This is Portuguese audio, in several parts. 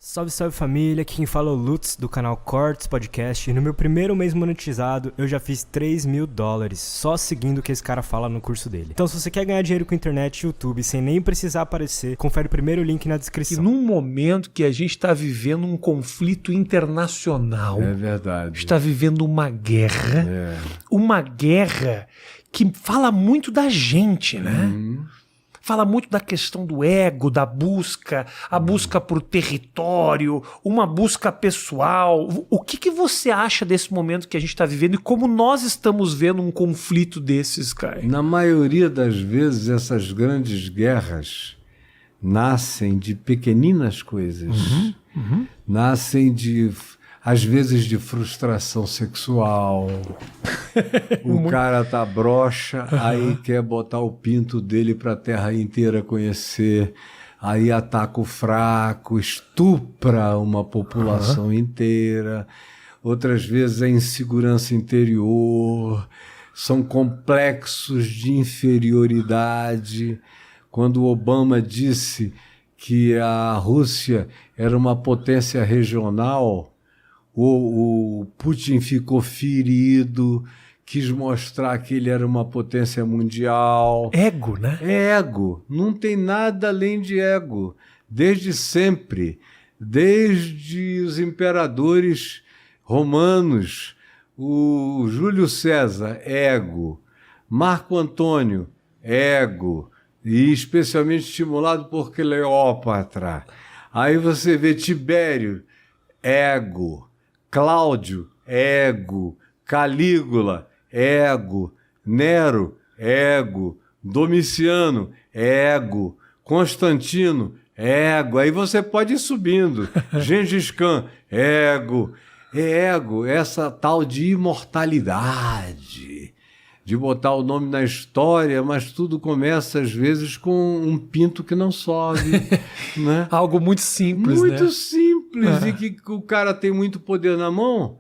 Salve, salve família, aqui quem fala é o Lutz do canal Cortes Podcast e no meu primeiro mês monetizado eu já fiz $3.000 só seguindo o que esse cara fala no curso dele. Então se você quer ganhar dinheiro com internet e YouTube sem nem precisar aparecer, confere o primeiro link na descrição. E num momento que a gente está vivendo um conflito internacional. É verdade. A gente está vivendo uma guerra. Uma guerra que fala muito da gente, né? Fala muito da questão do ego, da busca, a busca por território, uma busca pessoal. O que você acha desse momento que a gente está vivendo e como nós estamos vendo um conflito desses, Caio? Na maioria das vezes, essas grandes guerras nascem de pequeninas coisas. Nascem às vezes de frustração sexual. O cara tá broxa, aí quer botar o pinto dele para a terra inteira conhecer, aí ataca o fraco, estupra uma população inteira. Outras vezes é insegurança interior, são complexos de inferioridade. Quando o Obama disse que a Rússia era uma potência regional, o Putin ficou ferido, quis mostrar que ele era uma potência mundial. Ego, né? Ego. Não tem nada além de ego. Desde sempre. Desde os imperadores romanos. O Júlio César, ego. Marco Antônio, ego. E especialmente estimulado por Cleópatra. Aí você vê Tibério, ego. Cláudio, ego. Calígula, ego. Nero, ego. Domiciano, ego. Constantino, ego. Aí você pode ir subindo. Gengis Khan, ego. Ego, essa tal de imortalidade. De botar o nome na história, mas tudo começa às vezes com um pinto que não sobe. Né? Algo muito simples, muito né? simples, e que o cara tem muito poder na mão,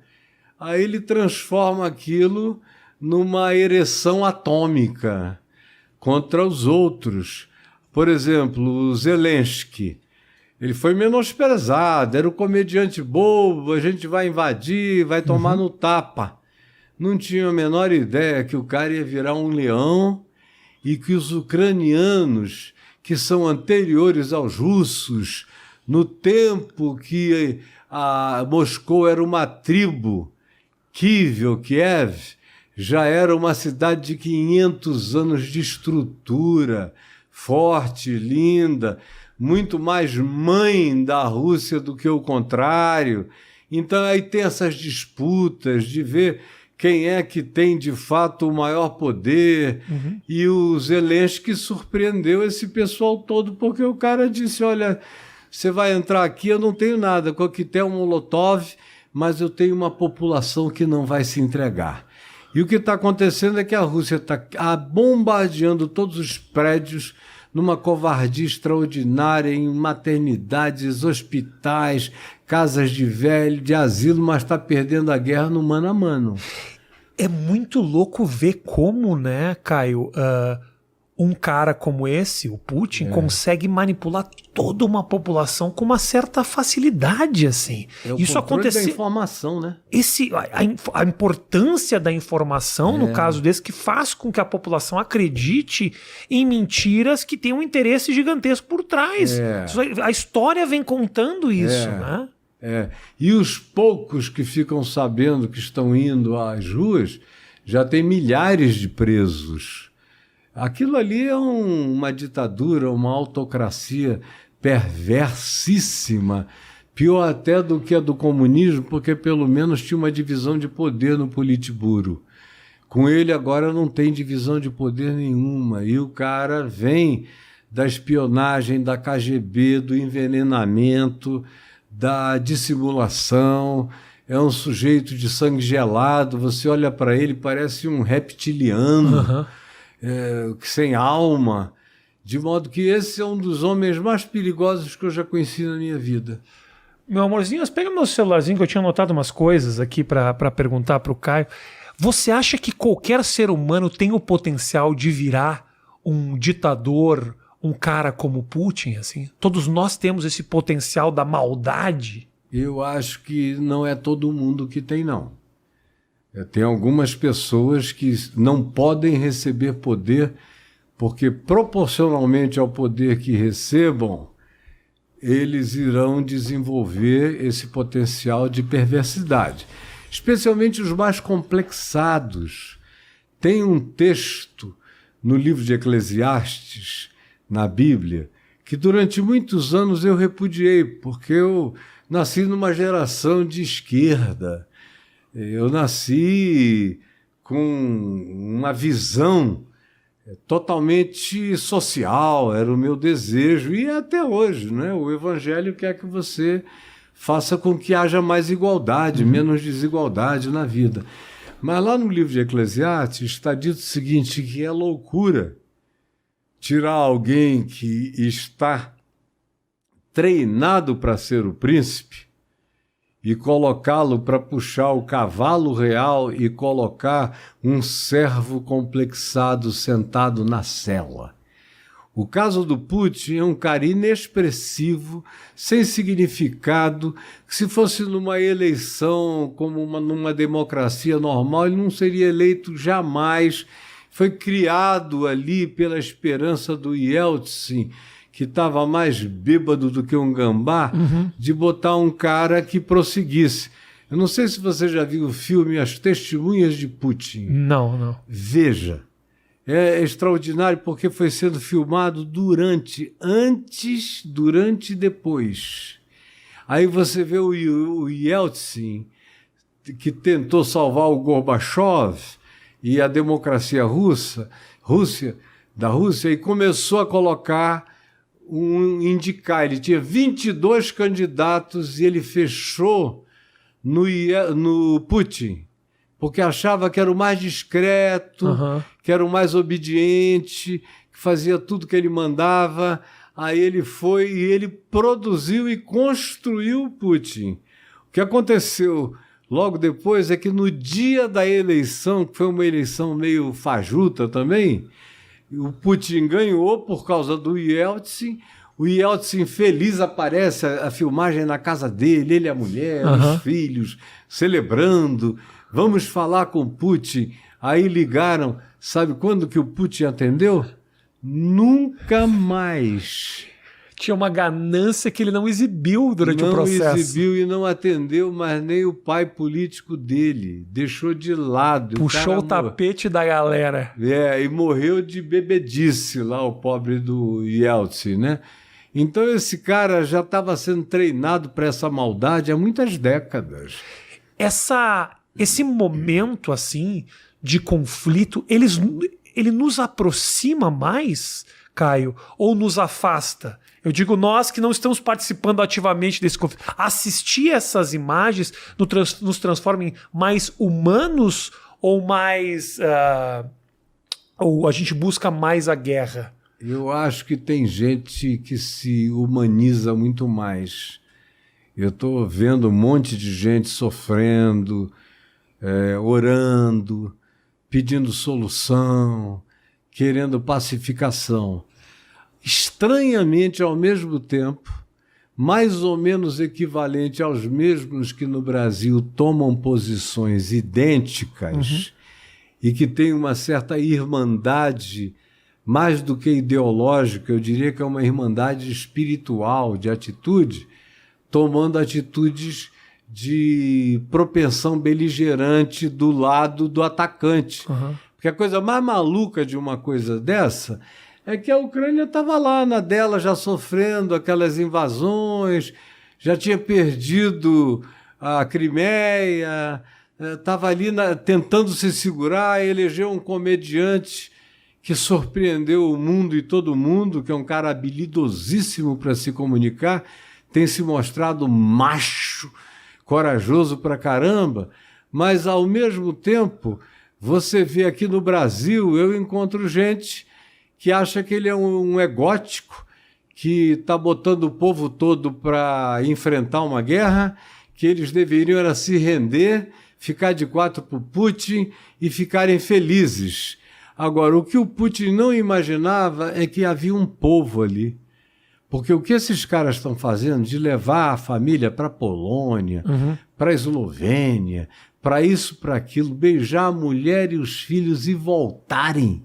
aí ele transforma aquilo numa ereção atômica contra os outros. Por exemplo, o Zelensky, ele foi menosprezado, era um comediante bobo, a gente vai invadir, vai tomar no tapa. Não tinha a menor ideia que o cara ia virar um leão e que os ucranianos, que são anteriores aos russos, no tempo que a Moscou era uma tribo, Kiev, já era uma cidade de 500 anos de estrutura, forte, linda, muito mais mãe da Rússia do que o contrário. Então aí tem essas disputas de ver quem é que tem de fato o maior poder. E o Zelensky surpreendeu esse pessoal todo, porque o cara disse, olha, você vai entrar aqui, eu não tenho nada, coquetel Molotov, mas eu tenho uma população que não vai se entregar. E o que está acontecendo é que a Rússia está bombardeando todos os prédios numa covardia extraordinária em maternidades, hospitais, casas de velho, de asilo, mas está perdendo a guerra no mano a mano. É muito louco ver como, né, Caio, um cara como esse, o Putin, consegue manipular toda uma população com uma certa facilidade, assim. Isso acontece da informação, né? A importância da informação, no caso desse, que faz com que a população acredite em mentiras que têm um interesse gigantesco por trás. A história vem contando isso, né? E os poucos que ficam sabendo que estão indo às ruas, já tem milhares de presos. Aquilo ali é uma ditadura, uma autocracia perversissima, pior até do que a do comunismo, porque pelo menos tinha uma divisão de poder no Politburo. Com ele agora não tem divisão de poder nenhuma, e o cara vem da espionagem, da KGB, do envenenamento, da dissimulação, é um sujeito de sangue gelado, você olha para ele, parece um reptiliano, sem alma, de modo que esse é um dos homens mais perigosos que eu já conheci na minha vida. Meu amorzinho, pega meu celularzinho que eu tinha anotado umas coisas aqui para perguntar para o Caio. Você acha que qualquer ser humano tem o potencial de virar um ditador um cara como Putin, assim? Todos nós temos esse potencial da maldade? Eu acho que não é todo mundo que tem, não. Tem algumas pessoas que não podem receber poder porque, proporcionalmente ao poder que recebam, eles irão desenvolver esse potencial de perversidade. Especialmente os mais complexados. Tem um texto no livro de Eclesiastes, na Bíblia, que durante muitos anos eu repudiei, porque eu nasci numa geração de esquerda. Eu nasci com uma visão totalmente social, era o meu desejo, e até hoje, né? O Evangelho quer que você faça com que haja mais igualdade, menos desigualdade na vida. Mas lá no livro de Eclesiastes está dito o seguinte, que é loucura tirar alguém que está treinado para ser o príncipe e colocá-lo para puxar o cavalo real e colocar um servo complexado sentado na sela. O caso do Putin é um cara inexpressivo, sem significado, que se fosse numa eleição como numa democracia normal, ele não seria eleito jamais. Foi criado ali pela esperança do Yeltsin, que estava mais bêbado do que um gambá, de botar um cara que prosseguisse. Eu não sei se você já viu o filme As Testemunhas de Putin. Não. Veja. É extraordinário porque foi sendo filmado antes, durante e depois. Aí você vê o Yeltsin, que tentou salvar o Gorbachev e a democracia da Rússia, e começou a colocar indicar. Ele tinha 22 candidatos e ele fechou no Putin, porque achava que era o mais discreto, que era o mais obediente, que fazia tudo que ele mandava. Aí ele foi e ele produziu e construiu o Putin. O que aconteceu logo depois é que no dia da eleição, que foi uma eleição meio fajuta também, o Putin ganhou por causa do Yeltsin. O Yeltsin feliz, aparece a filmagem na casa dele, ele e a mulher, os filhos, celebrando. Vamos falar com o Putin. Aí ligaram. Sabe quando que o Putin atendeu? Nunca mais. Tinha uma ganância que ele não exibiu durante o processo. Não exibiu e não atendeu, mas nem o pai político dele. Deixou de lado. Puxou o tapete da galera. E morreu de bebedice lá, o pobre do Yeltsin, né? Então esse cara já estava sendo treinado para essa maldade há muitas décadas. Esse momento, assim, de conflito, ele nos aproxima mais, Caio, ou nos afasta? Eu digo nós que não estamos participando ativamente desse conflito. Assistir essas imagens nos transforma em mais humanos ou mais... ou a gente busca mais a guerra? Eu acho que tem gente que se humaniza muito mais. Eu estou vendo um monte de gente sofrendo, orando, pedindo solução, querendo pacificação. Estranhamente, ao mesmo tempo, mais ou menos equivalente aos mesmos que no Brasil tomam posições idênticas e que têm uma certa irmandade, mais do que ideológica, eu diria que é uma irmandade espiritual, de atitude, tomando atitudes de propensão beligerante do lado do atacante. Porque a coisa mais maluca de uma coisa dessa é que a Ucrânia estava lá na dela, já sofrendo aquelas invasões, já tinha perdido a Crimeia, estava ali tentando se segurar, elegeu um comediante que surpreendeu o mundo e todo mundo, que é um cara habilidosíssimo para se comunicar, tem se mostrado macho, corajoso pra caramba, mas ao mesmo tempo, você vê aqui no Brasil, eu encontro gente que acha que ele é um egótico, que está botando o povo todo para enfrentar uma guerra, que eles deveriam era se render, ficar de quatro para o Putin e ficarem felizes. Agora, o que o Putin não imaginava é que havia um povo ali. Porque o que esses caras estão fazendo de levar a família para a Polônia, para a Eslovênia, para isso, para aquilo, beijar a mulher e os filhos e voltarem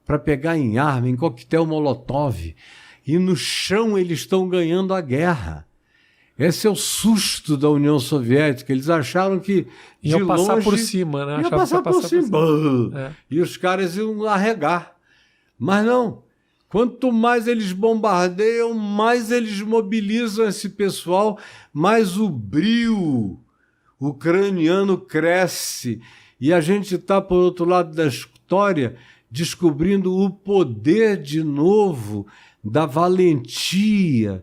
para pegar em arma, em coquetel Molotov. E no chão eles estão ganhando a guerra. Esse é o susto da União Soviética. Eles acharam que de Iam passar longe, por cima, né? Ia Achavam passar que ia por cima. É. E os caras iam arregar. Mas não. Quanto mais eles bombardeiam, mais eles mobilizam esse pessoal, mais o brio ucraniano cresce. E a gente está, por outro lado da história, descobrindo o poder de novo da valentia,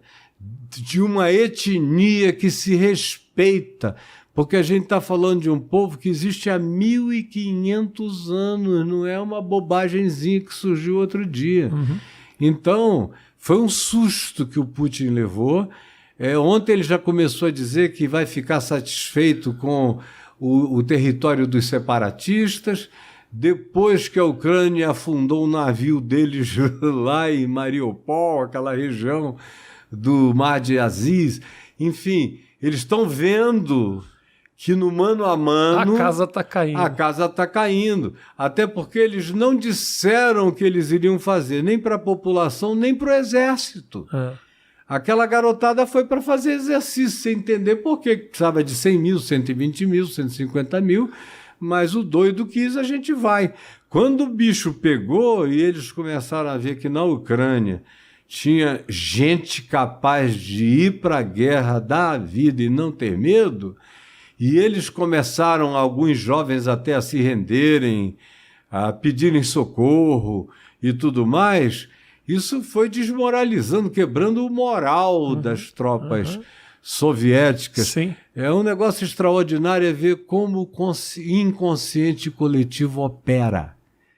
de uma etnia que se respeita, porque a gente está falando de um povo que existe há 1.500 anos, não é uma bobagemzinha que surgiu outro dia. Então, foi um susto que o Putin levou. Ontem ele já começou a dizer que vai ficar satisfeito com o território dos separatistas. Depois que a Ucrânia afundou o navio deles lá em Mariupol, aquela região do Mar de Aziz, enfim, eles estão vendo que no mano a mano A casa está caindo. a casa está caindo. Até porque eles não disseram o que eles iriam fazer, nem para a população, nem para o exército. Aquela garotada foi para fazer exercício, sem entender por que precisava de 100 mil, 120 mil, 150 mil, mas o doido quis, a gente vai. Quando o bicho pegou e eles começaram a ver que na Ucrânia tinha gente capaz de ir para a guerra, dar a vida e não ter medo, e eles começaram, alguns jovens até a se renderem, a pedirem socorro e tudo mais, isso foi desmoralizando, quebrando o moral das tropas soviéticas. Sim. É um negócio extraordinário ver como o inconsciente coletivo opera.